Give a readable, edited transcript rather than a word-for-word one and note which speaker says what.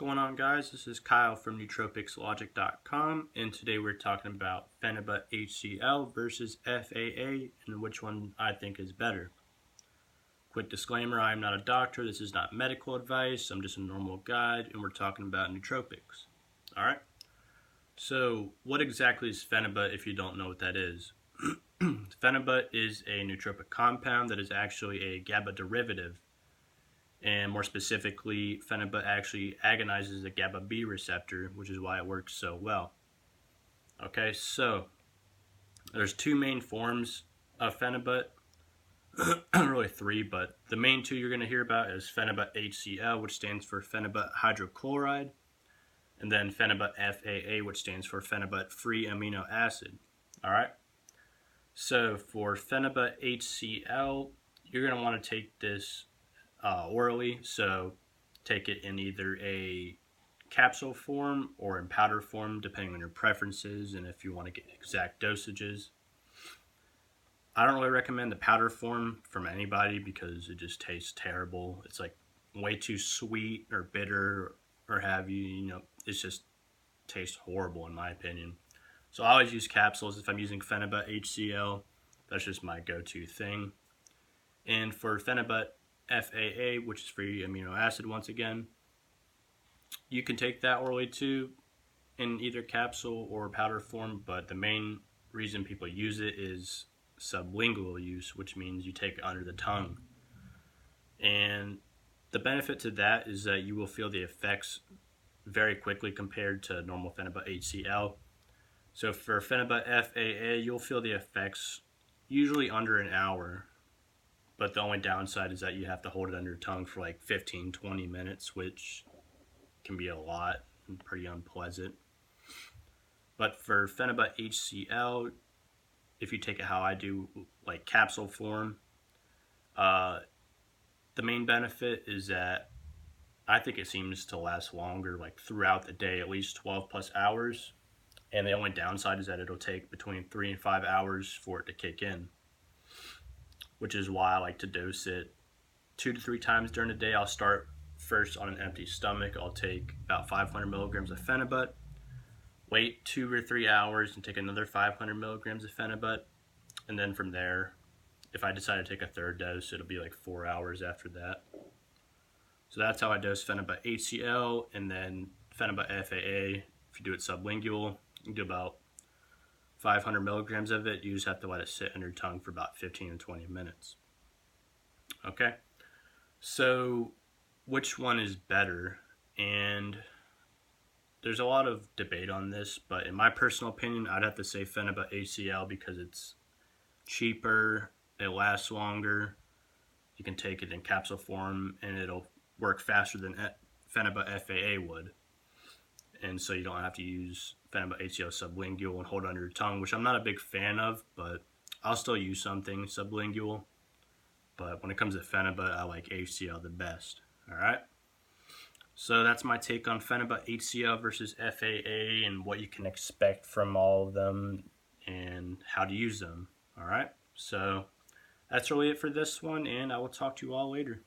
Speaker 1: going on, guys? This is Kyle from nootropicslogic.com, and today we're talking about Phenibut HCL versus FAA and which one I think is better. Quick disclaimer, I am not a doctor, this is not medical advice, I'm just a normal guide, and we're talking about nootropics. Alright? So, what exactly is Phenibut if you don't know what that is? Phenibut is a nootropic compound that is actually a GABA derivative. And more specifically, Phenibut actually agonizes the GABA B receptor, which is why it works so well. Okay, so there's two main forms of Phenibut. Really three, but the main two you're going to hear about is Phenibut HCL, which stands for Phenibut hydrochloride, and then Phenibut FAA, which stands for Phenibut free amino acid. Alright, so for Phenibut HCL, you're going to want to take this orally, so take it in either a capsule form or in powder form, depending on your preferences and if you want to get exact dosages. I don't really recommend the powder form from anybody because it just tastes terrible. It's like way too sweet or bitter or have you, it just tastes horrible in my opinion. So I always use capsules if I'm using Phenibut HCL. That's just my go-to thing. And for Phenibut FAA, which is free amino acid once again, you can take that orally too in either capsule or powder form, but the main reason people use it is sublingual use, which means you take it under the tongue. And the benefit to that is that you will feel the effects very quickly compared to normal Phenibut HCL. So for Phenibut FAA, you'll feel the effects usually under an hour. But the only downside is that you have to hold it under your tongue for like 15-20 minutes, which can be a lot and pretty unpleasant. But for Phenibut HCL, if you take it how I do, like capsule form, the main benefit is that I think it seems to last longer, like throughout the day, at least 12 plus hours. And the only downside is that it'll take between 3 and 5 hours for it to kick in, which is why I like to dose it 2 to 3 times during the day. I'll start first on an empty stomach. I'll take about 500 milligrams of Phenibut, wait 2 or 3 hours and take another 500 milligrams of Phenibut, and then from there, if I decide to take a third dose, it'll be like 4 hours after that. So that's how I dose Phenibut HCL, and then Phenibut FAA, if you do it sublingual, you do about 500 milligrams of it. You just have to let it sit under your tongue for about 15 to 20 minutes. Okay, so which one is better? And there's a lot of debate on this, but in my personal opinion, I'd have to say Phenibut HCL because it's cheaper, it lasts longer, you can take it in capsule form, and it'll work faster than Phenibut FAA would. And so you don't have to use Phenibut HCL sublingual and hold it under your tongue, which I'm not a big fan of, but I'll still use something sublingual. But when it comes to Phenibut, I like HCL the best. Alright? So that's my take on Phenibut HCL versus FAA and what you can expect from all of them and how to use them. Alright? So that's really it for this one, and I will talk to you all later.